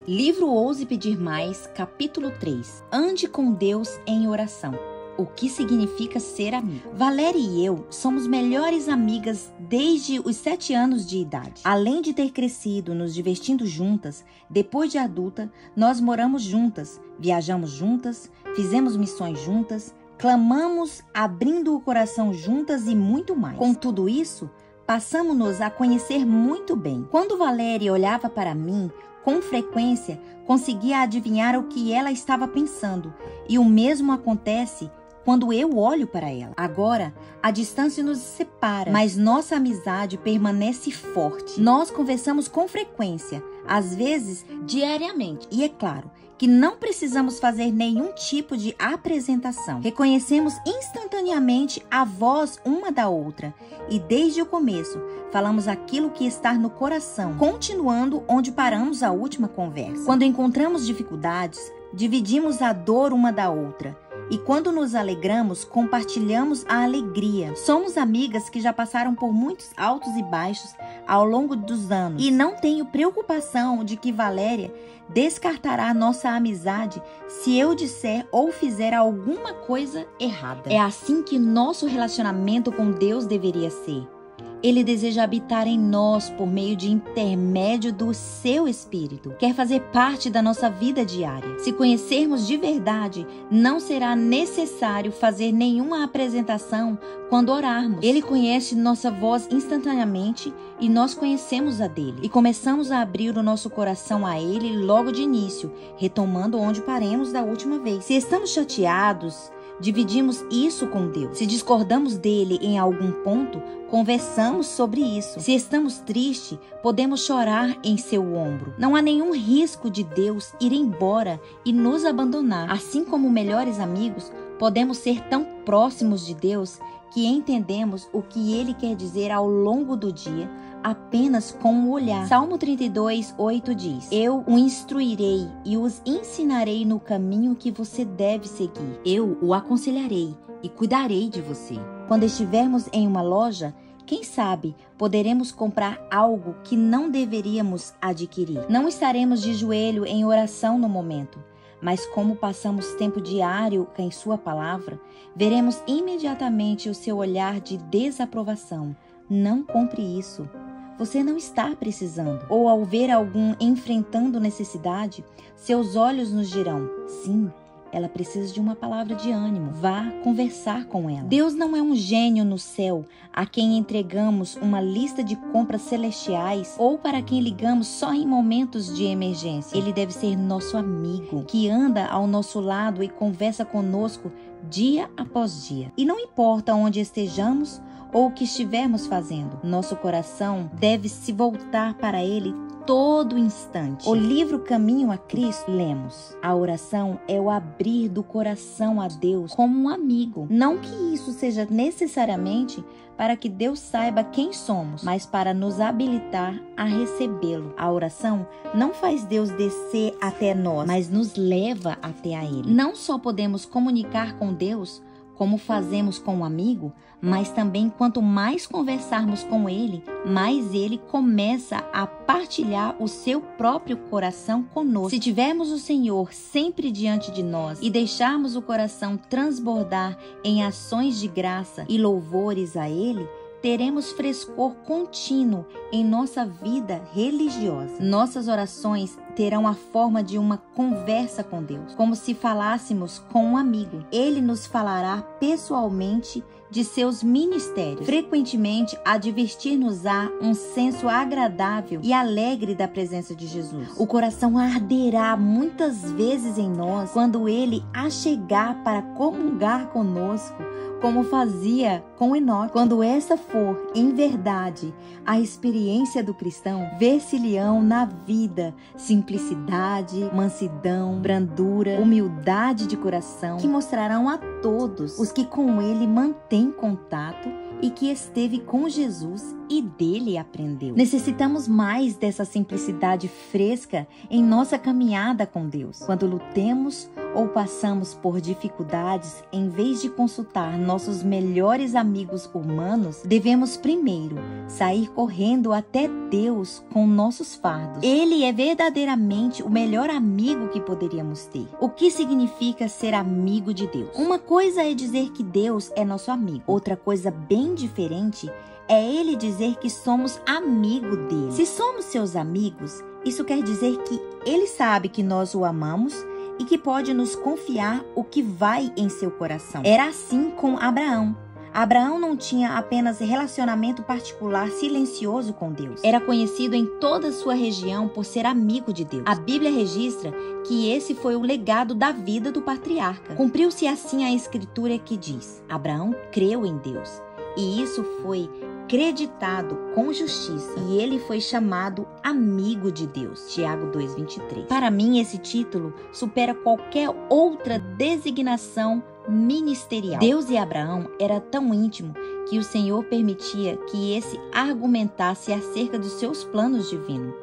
Livro Ouse Pedir Mais, capítulo 3. Ande com Deus em oração. O que significa ser amigo? Valéria e eu somos melhores amigas desde os 7 anos de idade. Além de ter crescido nos divertindo juntas, depois de adulta, nós moramos juntas, viajamos juntas, fizemos missões juntas, clamamos abrindo o coração juntas e muito mais. Com tudo isso, passamos-nos a conhecer muito bem. Quando Valéria olhava para mim, com frequência, conseguia adivinhar o que ela estava pensando, e o mesmo acontece quando eu olho para ela. Agora, a distância nos separa, mas nossa amizade permanece forte. Nós conversamos com frequência, às vezes diariamente, e é claro que não precisamos fazer nenhum tipo de apresentação. Reconhecemos instantaneamente a voz uma da outra e desde o começo falamos aquilo que está no coração, continuando onde paramos a última conversa. Quando encontramos dificuldades, dividimos a dor uma da outra. E quando nos alegramos, compartilhamos a alegria. Somos amigas que já passaram por muitos altos e baixos ao longo dos anos. E não tenho preocupação de que Valéria descartará nossa amizade se eu disser ou fizer alguma coisa errada. É assim que nosso relacionamento com Deus deveria ser. Ele deseja habitar em nós por meio de intermédio do seu Espírito. Quer fazer parte da nossa vida diária. Se conhecermos de verdade, não será necessário fazer nenhuma apresentação quando orarmos. Ele conhece nossa voz instantaneamente e nós conhecemos a dele. E começamos a abrir o nosso coração a ele logo de início, retomando onde paremos da última vez. Se estamos chateados, dividimos isso com Deus. Se discordamos dele em algum ponto, conversamos sobre isso. Se estamos tristes, podemos chorar em seu ombro. Não há nenhum risco de Deus ir embora e nos abandonar. Assim como melhores amigos, podemos ser tão próximos de Deus que entendemos o que ele quer dizer ao longo do dia, apenas com o olhar. Salmo 32, 8 diz: Eu o instruirei e os ensinarei no caminho que você deve seguir. Eu o aconselharei e cuidarei de você. Quando estivermos em uma loja, quem sabe poderemos comprar algo que não deveríamos adquirir. Não estaremos de joelho em oração no momento, mas como passamos tempo diário em sua palavra, veremos imediatamente o seu olhar de desaprovação. Não compre isso. Você não está precisando. Ou ao ver algum enfrentando necessidade, seus olhos nos dirão: sim, ela precisa de uma palavra de ânimo. Vá conversar com ela. Deus não é um gênio no céu a quem entregamos uma lista de compras celestiais ou para quem ligamos só em momentos de emergência. Ele deve ser nosso amigo, que anda ao nosso lado e conversa conosco dia após dia. E não importa onde estejamos ou o que estivermos fazendo, nosso coração deve se voltar para ele todo instante. O livro Caminho a Cristo, lemos: a oração é o abrir do coração a Deus como um amigo. Não que isso seja necessariamente para que Deus saiba quem somos, mas para nos habilitar a recebê-lo. A oração não faz Deus descer até nós, mas nos leva até a Ele. Não só podemos comunicar com Deus como fazemos com um amigo, mas também quanto mais conversarmos com ele, mais ele começa a partilhar o seu próprio coração conosco. Se tivermos o Senhor sempre diante de nós e deixarmos o coração transbordar em ações de graça e louvores a ele, teremos frescor contínuo em nossa vida religiosa. Nossas orações terão a forma de uma conversa com Deus, como se falássemos com um amigo. Ele nos falará pessoalmente de seus ministérios. Frequentemente, advertir-nos-á um senso agradável e alegre da presença de Jesus. O coração arderá muitas vezes em nós quando ele achegar para comungar conosco, como fazia com Enoque. Quando essa for, em verdade, a experiência do cristão, ver-se-lhe-ão na vida simplicidade, mansidão, brandura, humildade de coração, que mostrarão a todos os que com ele mantêm contato e que esteve com Jesus e dele aprendeu. Necessitamos mais dessa simplicidade fresca em nossa caminhada com Deus. Quando lutemos ou passamos por dificuldades, em vez de consultar nossos melhores amigos humanos, devemos primeiro sair correndo até Deus com nossos fardos. Ele é verdadeiramente o melhor amigo que poderíamos ter. O que significa ser amigo de Deus? Uma coisa é dizer que Deus é nosso amigo. Outra coisa bem diferente é ele dizer que somos amigo dele. Se somos seus amigos, isso quer dizer que ele sabe que nós o amamos e que pode nos confiar o que vai em seu coração. Era assim com Abraão. Abraão não tinha apenas relacionamento particular silencioso com Deus. Era conhecido em toda a sua região por ser amigo de Deus. A Bíblia registra que esse foi o legado da vida do patriarca. Cumpriu-se assim a escritura que diz: Abraão creu em Deus, e isso foi creditado com justiça, e ele foi chamado amigo de Deus. Tiago 2:23. Para mim, esse título supera qualquer outra designação ministerial. Deus e Abraão era tão íntimo que o Senhor permitia que esse argumentasse acerca dos seus planos divinos.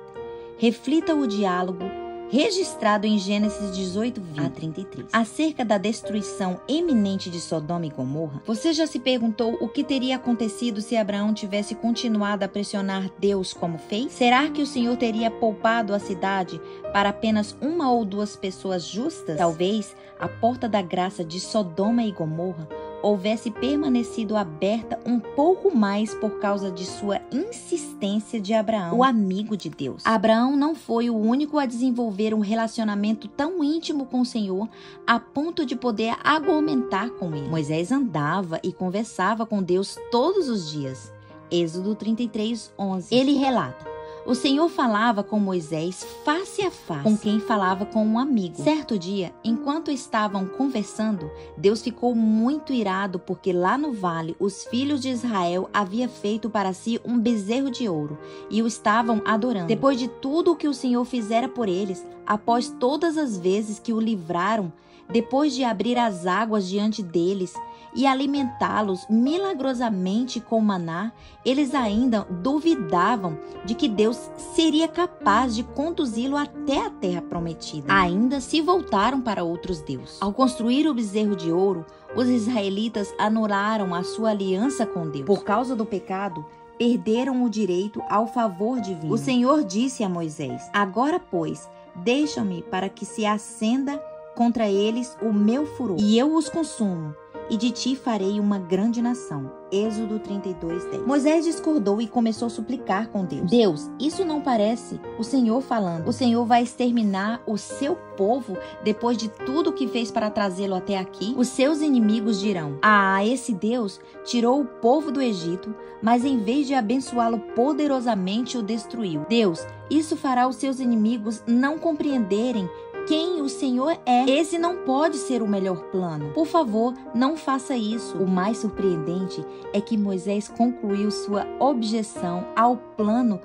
Reflita o diálogo registrado em Gênesis 18:20-33, acerca da destruição iminente de Sodoma e Gomorra. Você já se perguntou o que teria acontecido se Abraão tivesse continuado a pressionar Deus como fez? Será que o Senhor teria poupado a cidade para apenas uma ou duas pessoas justas? Talvez a porta da graça de Sodoma e Gomorra houvesse permanecido aberta um pouco mais por causa de sua insistência de Abraão, o amigo de Deus. Abraão não foi o único a desenvolver um relacionamento tão íntimo com o Senhor a ponto de poder argumentar com ele. Moisés andava e conversava com Deus todos os dias. Êxodo 33:11. Ele relata: o Senhor falava com Moisés face a face, com quem falava com um amigo. Certo dia, enquanto estavam conversando, Deus ficou muito irado porque lá no vale os filhos de Israel haviam feito para si um bezerro de ouro e o estavam adorando. Depois de tudo o que o Senhor fizera por eles, após todas as vezes que o livraram, depois de abrir as águas diante deles e alimentá-los milagrosamente com maná, eles ainda duvidavam de que Deus seria capaz de conduzi-lo até a terra prometida. Ainda se voltaram para outros deuses. Ao construir o bezerro de ouro, os israelitas anularam a sua aliança com Deus. Por causa do pecado, perderam o direito ao favor divino. O Senhor disse a Moisés: agora, pois, deixa-me para que se acenda contra eles o meu furor, e eu os consumo, e de ti farei uma grande nação. Êxodo 32:10. Moisés discordou e começou a suplicar com Deus: Deus, isso não parece o Senhor falando. O Senhor vai exterminar o seu povo depois de tudo que fez para trazê-lo até aqui? Os seus inimigos dirão: esse Deus tirou o povo do Egito, mas em vez de abençoá-lo poderosamente, o destruiu. Deus, isso fará os seus inimigos não compreenderem quem o Senhor é. Esse não pode ser o melhor plano. Por favor, não faça isso. O mais surpreendente é que Moisés concluiu sua objeção ao plano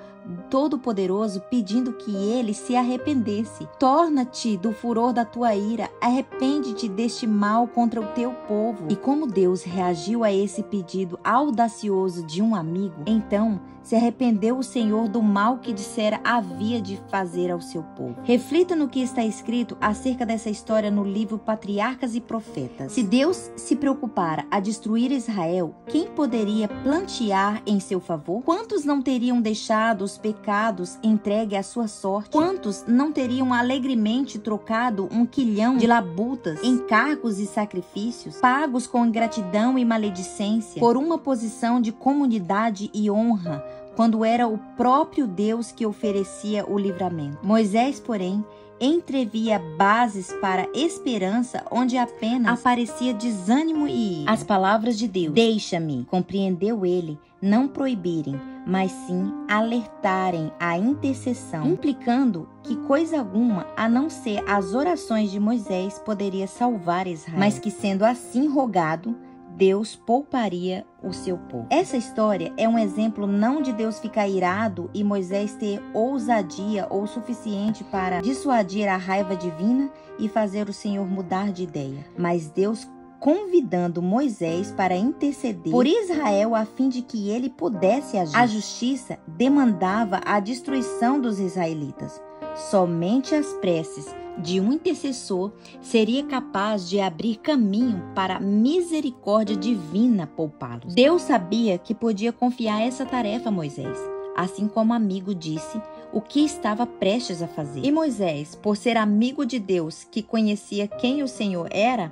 Todo-Poderoso pedindo que ele se arrependesse. Torna-te do furor da tua ira, arrepende-te deste mal contra o teu povo. E como Deus reagiu a esse pedido audacioso de um amigo, então se arrependeu o Senhor do mal que dissera havia de fazer ao seu povo. Reflita no que está escrito acerca dessa história no livro Patriarcas e Profetas. Se Deus se preocupara a destruir Israel, quem poderia plantear em seu favor? Quantos não teriam deixado os pecados entregue à sua sorte? Quantos não teriam alegremente trocado 1 quilhão de labutas, encargos e sacrifícios, pagos com ingratidão e maledicência, por uma posição de comunidade e honra, quando era o próprio Deus que oferecia o livramento? Moisés, porém, entrevia bases para esperança onde apenas aparecia desânimo e ira. As palavras de Deus: deixa-me, compreendeu ele, não proibirem, mas sim alertarem a intercessão, implicando que coisa alguma, a não ser as orações de Moisés, poderia salvar Israel, mas que, sendo assim rogado, Deus pouparia o seu povo. Essa história é um exemplo não de Deus ficar irado e Moisés ter ousadia ou suficiente para dissuadir a raiva divina e fazer o Senhor mudar de ideia, mas Deus convidando Moisés para interceder por Israel a fim de que ele pudesse agir. A justiça demandava a destruição dos israelitas. Somente as preces de um intercessor seria capaz de abrir caminho para a misericórdia divina poupá-los. Deus sabia que podia confiar essa tarefa a Moisés, assim como o amigo disse o que estava prestes a fazer. E Moisés, por ser amigo de Deus, que conhecia quem o Senhor era,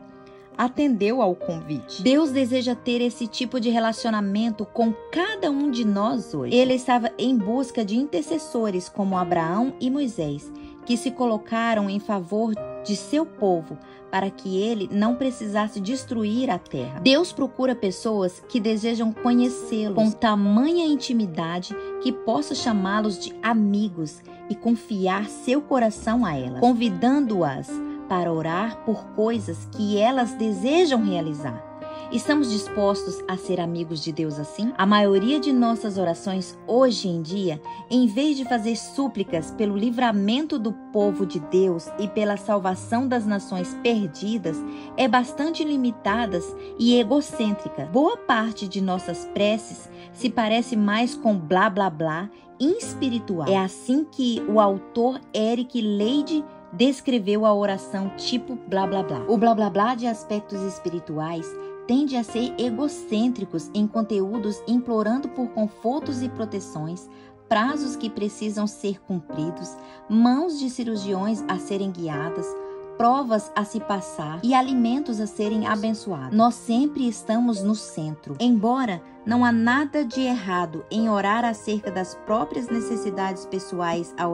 atendeu ao convite. Deus deseja ter esse tipo de relacionamento com cada um de nós hoje. Ele estava em busca de intercessores como Abraão e Moisés, que se colocaram em favor de seu povo, para que ele não precisasse destruir a terra. Deus procura pessoas que desejam conhecê-lo com tamanha intimidade que possa chamá-los de amigos e confiar seu coração a elas, convidando-as para orar por coisas que elas desejam realizar. Estamos dispostos a ser amigos de Deus assim? A maioria de nossas orações hoje em dia, em vez de fazer súplicas pelo livramento do povo de Deus e pela salvação das nações perdidas, é bastante limitadas e egocêntrica. Boa parte de nossas preces se parece mais com blá blá blá espiritual. É assim que o autor Eric Leide descreveu a oração tipo blá blá blá. O blá blá blá de aspectos espirituais tende a ser egocêntricos em conteúdos implorando por confortos e proteções, prazos que precisam ser cumpridos, mãos de cirurgiões a serem guiadas, provas a se passar e alimentos a serem abençoados. Nós sempre estamos no centro. Embora não há nada de errado em orar acerca das próprias necessidades pessoais, a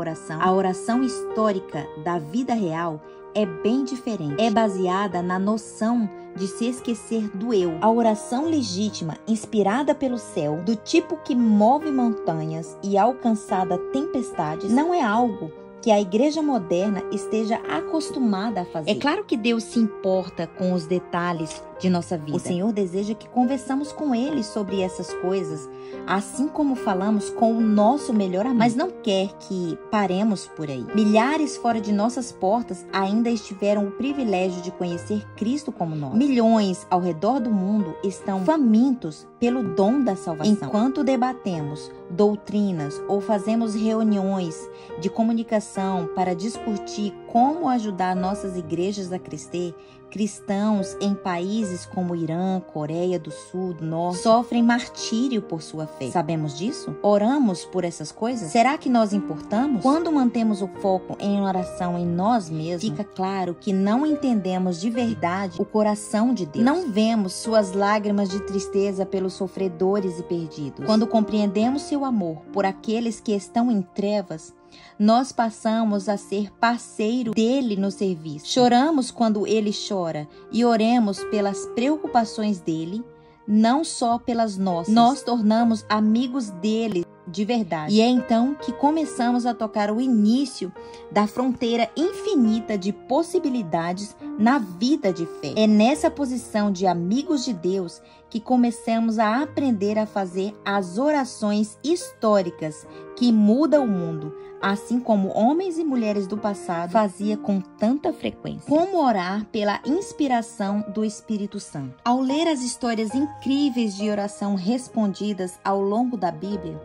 oração histórica da vida real é bem diferente. É baseada na noção de se esquecer do eu. A oração legítima, inspirada pelo céu, do tipo que move montanhas e alcançada tempestades, não é algo que a igreja moderna esteja acostumada a fazer. É claro que Deus se importa com os detalhes de nossa vida. O Senhor deseja que conversamos com Ele sobre essas coisas, assim como falamos com o nosso melhor amigo. Mas não quer que paremos por aí. Milhares fora de nossas portas ainda tiveram o privilégio de conhecer Cristo como nós. Milhões ao redor do mundo estão famintos pelo dom da salvação. Enquanto debatemos doutrinas ou fazemos reuniões de comunicação para discutir como ajudar nossas igrejas a crescer, cristãos em países como Irã, Coreia do Sul, do Norte, sofrem martírio por sua fé. Sabemos disso? Oramos por essas coisas? Será que nós importamos? Quando mantemos o foco em oração em nós mesmos, fica claro que não entendemos de verdade o coração de Deus. Não vemos suas lágrimas de tristeza pelos sofredores e perdidos. Quando compreendemos seu amor por aqueles que estão em trevas, nós passamos a ser parceiro dele no serviço. Choramos quando ele chora e oremos pelas preocupações dele, não só pelas nossas. Nós tornamos amigos dele de verdade. E é então que começamos a tocar o início da fronteira infinita de possibilidades na vida de fé. É nessa posição de amigos de Deus que começamos a aprender a fazer as orações históricas que mudam o mundo, assim como homens e mulheres do passado faziam com tanta frequência. Como orar pela inspiração do Espírito Santo? Ao ler as histórias incríveis de oração respondidas ao longo da Bíblia,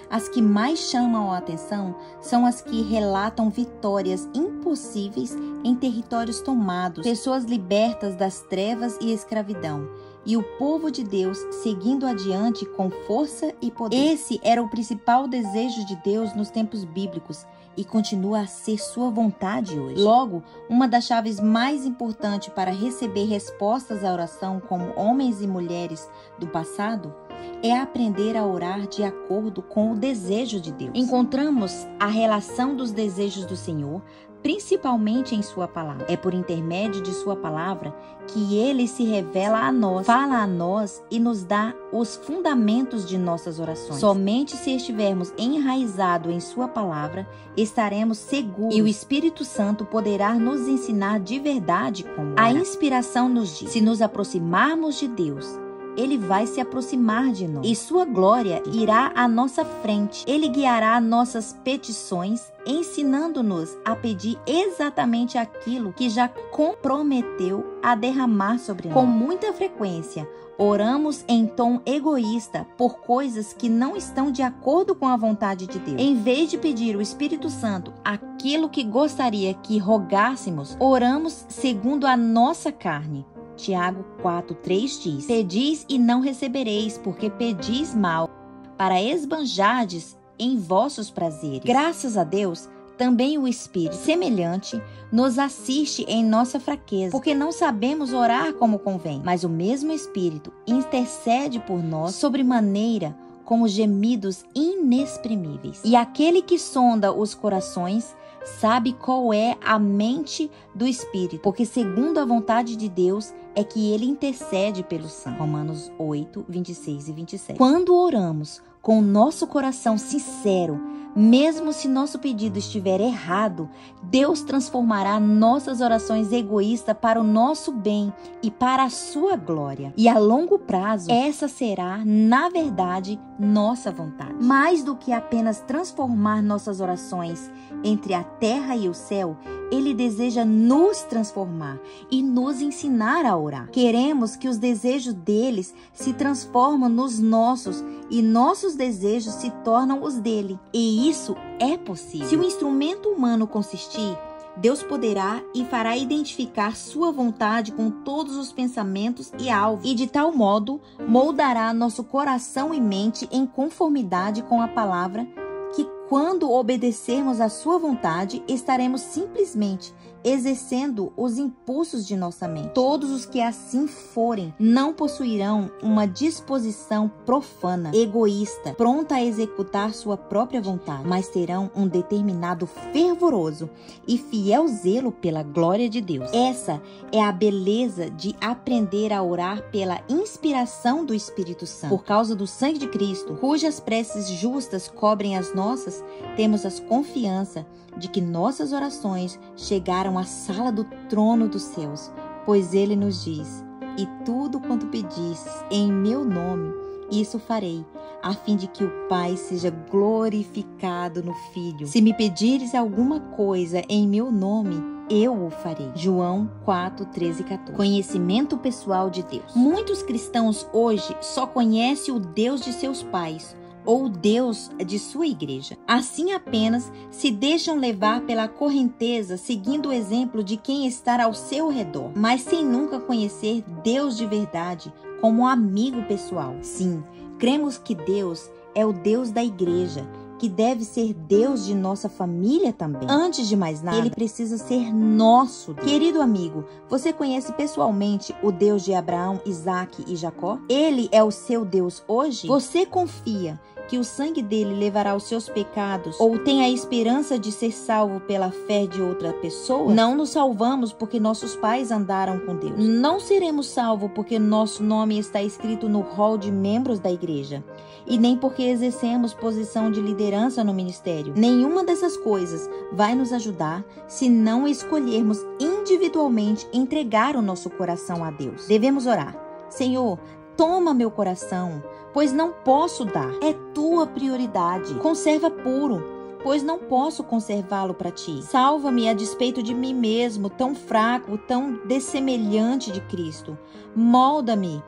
as que mais chamam a atenção são as que relatam vitórias impossíveis em territórios tomados, pessoas libertas das trevas e escravidão, e o povo de Deus seguindo adiante com força e poder. Esse era o principal desejo de Deus nos tempos bíblicos e continua a ser sua vontade hoje. Logo, uma das chaves mais importantes para receber respostas à oração como homens e mulheres do passado é aprender a orar de acordo com o desejo de Deus. Encontramos a relação dos desejos do Senhor, principalmente em sua palavra. É por intermédio de sua palavra que ele se revela a nós, fala a nós e nos dá os fundamentos de nossas orações. Somente se estivermos enraizados em sua palavra, estaremos seguros e o Espírito Santo poderá nos ensinar de verdade como orar. A inspiração nos diz: se nos aproximarmos de Deus, Ele vai se aproximar de nós e sua glória irá à nossa frente. Ele guiará nossas petições, ensinando-nos a pedir exatamente aquilo que já comprometeu a derramar sobre nós. Com muita frequência, oramos em tom egoísta por coisas que não estão de acordo com a vontade de Deus. Em vez de pedir ao Espírito Santo aquilo que gostaria que rogássemos, oramos segundo a nossa carne. Tiago 4:3 diz: Pedis e não recebereis, porque pedis mal, para esbanjardes em vossos prazeres. Graças a Deus, também o Espírito semelhante nos assiste em nossa fraqueza, porque não sabemos orar como convém. Mas o mesmo Espírito intercede por nós sobremaneira com gemidos inexprimíveis. E aquele que sonda os corações sabe qual é a mente do Espírito, porque segundo a vontade de Deus é que ele intercede pelos santos. Romanos 8:26-27. Quando oramos com o nosso coração sincero, mesmo se nosso pedido estiver errado, Deus transformará nossas orações egoístas para o nosso bem e para a sua glória. E a longo prazo, essa será, na verdade, nossa vontade. Mais do que apenas transformar nossas orações entre a terra e o céu, Ele deseja nos transformar e nos ensinar a orar. Queremos que os desejos deles se transformem nos nossos e nossos desejos se tornam os dele. E isso é possível. Se o instrumento humano consistir, Deus poderá e fará identificar sua vontade com todos os pensamentos e alvos, e de tal modo moldará nosso coração e mente em conformidade com a palavra, que quando obedecermos à sua vontade, estaremos simplesmente exercendo os impulsos de nossa mente. Todos os que assim forem não possuirão uma disposição profana, egoísta, pronta a executar sua própria vontade, mas terão um determinado fervoroso e fiel zelo pela glória de Deus. Essa é a beleza de aprender a orar pela inspiração do Espírito Santo. Por causa do sangue de Cristo, cujas preces justas cobrem as nossas, temos a confiança de que nossas orações chegaram à sala do trono dos céus, pois ele nos diz: e tudo quanto pedisses em meu nome, isso farei, a fim de que o Pai seja glorificado no Filho. Se me pedires alguma coisa em meu nome, eu o farei. João 4:13-14. Conhecimento pessoal de Deus. Muitos cristãos hoje só conhecem o Deus de seus pais, ou Deus de sua igreja. Assim apenas se deixam levar pela correnteza, seguindo o exemplo de quem está ao seu redor, mas sem nunca conhecer Deus de verdade como amigo pessoal. Sim, cremos que Deus é o Deus da igreja, que deve ser Deus de nossa família também. Antes de mais nada, Ele precisa ser nosso Deus. Querido amigo, você conhece pessoalmente o Deus de Abraão, Isaque e Jacó? Ele é o seu Deus hoje? Você confia que o sangue dele levará os seus pecados, ou tem a esperança de ser salvo pela fé de outra pessoa? Não nos salvamos porque nossos pais andaram com Deus. Não seremos salvos porque nosso nome está escrito no rol de membros da igreja, e nem porque exercemos posição de liderança no ministério. Nenhuma dessas coisas vai nos ajudar se não escolhermos individualmente entregar o nosso coração a Deus. Devemos orar: Senhor, toma meu coração, pois não posso dar. É tua prioridade. Conserva puro, pois não posso conservá-lo para ti. Salva-me a despeito de mim mesmo, tão fraco, tão dessemelhante de Cristo. Molda-me,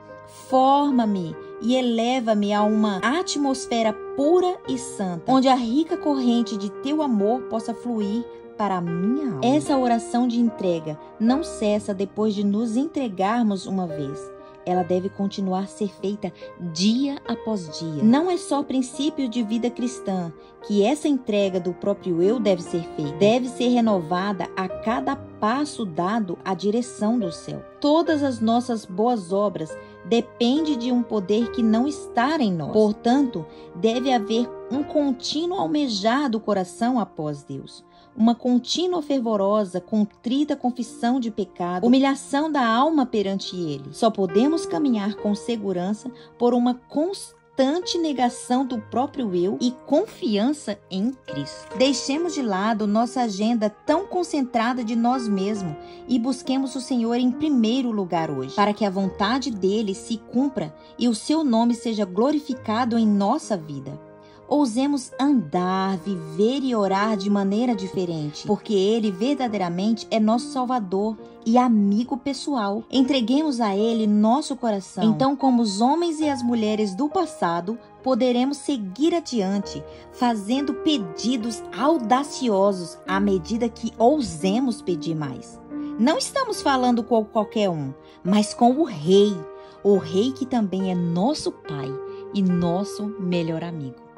forma-me e eleva-me a uma atmosfera pura e santa, onde a rica corrente de teu amor possa fluir para a minha alma. Essa oração de entrega não cessa depois de nos entregarmos uma vez. Ela deve continuar a ser feita dia após dia. Não é só princípio de vida cristã que essa entrega do próprio eu deve ser feita. Deve ser renovada a cada passo dado à direção do céu. Todas as nossas boas obras dependem de um poder que não está em nós. Portanto, deve haver um contínuo almejar do coração após Deus. Uma contínua fervorosa, contrita confissão de pecado, humilhação da alma perante Ele. Só podemos caminhar com segurança por uma constante constante negação do próprio eu e confiança em Cristo. Deixemos de lado nossa agenda tão concentrada de nós mesmos e busquemos o Senhor em primeiro lugar hoje, para que a vontade dele se cumpra e o seu nome seja glorificado em nossa vida. Ousemos andar, viver e orar de maneira diferente, porque Ele verdadeiramente é nosso Salvador e amigo pessoal. Entreguemos a Ele nosso coração. Então, como os homens e as mulheres do passado, poderemos seguir adiante, fazendo pedidos audaciosos à medida que ousemos pedir mais. Não estamos falando com qualquer um, mas com o Rei que também é nosso Pai e nosso melhor amigo.